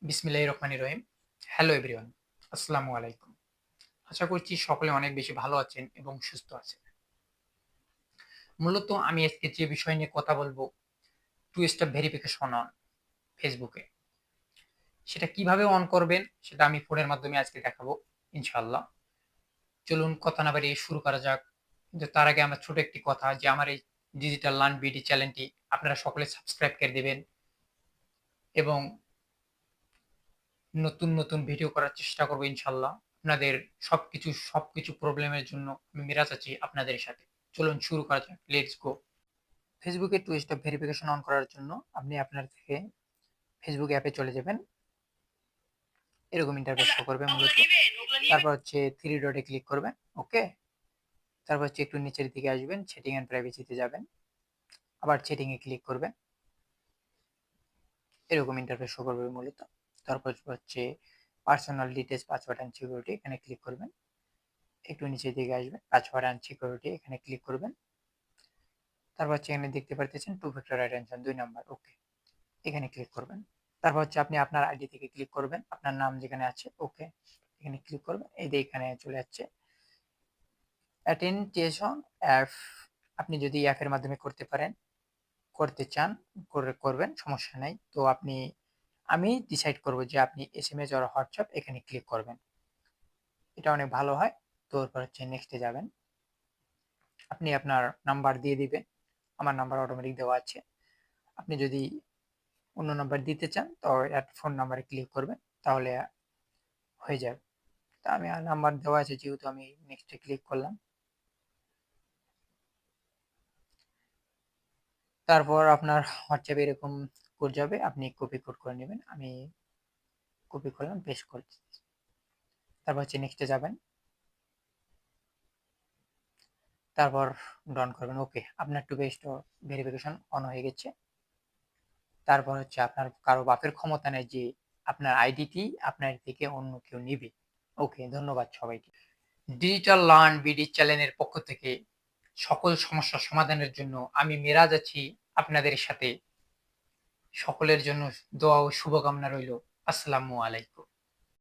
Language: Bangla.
বিসমিল্লাহির রহমানির রহিম। হ্যালো এভরিওয়ান, আসসালামু আলাইকুম। আশা করছি সকলে অনেক বেশি ভালো আছেন এবং সুস্থ আছেন। মূলত আমি আজকে যে বিষয় নিয়ে কথা বলবো, টু স্টেপ ভেরিফিকেশন অন ফেসবুকে। সেটা কিভাবে অন করবেন সেটা আমি ফোনের মাধ্যমে আজকে দেখাবো ইনশাআল্লাহ। চলুন কথা না বাড়িয়ে শুরু করা যাক। কিন্তু তার আগে আমার ছোট একটি কথা যে আমার এই ডিজিটাল লার্ন বিডি চ্যানেলটি আপনারা সকলে সাবস্ক্রাইব করে দিবেন এবং নতুন ভিডিও করার চেষ্টা করব ইনশাআল্লাহ। আপনাদের সবকিছু প্রবলেমের জন্য আমি মিরাজ আছি আপনাদের সাথে। চলুন শুরু করা যাক। Let's go. ফেসবুকে টু স্টেপ ভেরিফিকেশন অন করার জন্য আপনি আপনার থেকে ফেসবুক অ্যাপে চলে যাবেন। এরকম ইন্টারফেস শো করবে মূলত। তারপর হচ্ছে থ্রি ডটে ক্লিক করবেন। ওকে। তারপর হচ্ছে একটু নিচের দিকে আসবেন, সেটিং এন্ড প্রাইভেসিতে যাবেন। আবার সেটিং এ ক্লিক করবেন। এরকম ইন্টারফেস শো করবে মূলত। তারপর হচ্ছে personal details, password and security, এখানে ক্লিক করবেন। একটু নিচের দিকে আসবেন, পাসওয়ার্ড এন্ড সিকিউরিটি, এখানে ক্লিক করবেন। তারপর হচ্ছে এখানে দেখতে পারতেছেন two factor attention 2 number. Okay, এখানে ক্লিক করবেন। তারপর হচ্ছে আপনি আপনার আইডি থেকে ক্লিক করবেন, আপনার নাম যেখানে আছে। ওকে, এখানে ক্লিক করবেন। এই যে এখানে চলে যাচ্ছে অ্যাটেনটেশন অ্যাপ। আপনি যদি অ্যাপের মাধ্যমে করতে পারেন, করতে চান, করবেন, সমস্যা নাই। তো আমি ডিসাইড করব যে আপনি এসএমএস অর হোয়াটসঅ্যাপ এখানে ক্লিক করবেন। এটা অনেক ভালো হয়। তো এরপর হচ্ছে নেক্সটে যাবেন। আপনি আপনার নাম্বার দিয়ে দিবেন। আমার নাম্বার অটোমেটিক দেওয়া আছে। আপনি যদি অন্য নাম্বার দিতে চান তো অ্যাড ফোন নাম্বারে ক্লিক করবেন, তাহলে হয়ে যাবে। তা আমি নাম্বার দেওয়া আছে যেহেতু আমি নেক্সটে ক্লিক করলাম। তারপর আপনার হোয়াটসঅ্যাপে এরকম কোড যাবে, আপনি কপি কোড করে নেবেন। আমি কপি করলাম, পেস্ট করছি। তারপর হচ্ছে নেক্সটে যাবেন। তারপর ডান করবেন। ওকে, আপনার টু স্টেপ ভেরিফিকেশন অন হয়ে গেছে। তারপর হচ্ছে আপনার কারো বাপের ক্ষমতা নেই যে আপনার আইডিটি আপনার থেকে অন্য কেউ নিবে। ওকে, ধন্যবাদ সবাইকে। ডিজিটাল লার্ন বিডি চ্যানেলের পক্ষ থেকে সকল সমস্যার সমাধানের জন্য আমি মিরাজ আছি আপনাদের সাথে। সকলের জন্য দোয়া ও শুভকামনা রইল। আসসালামু আলাইকুম।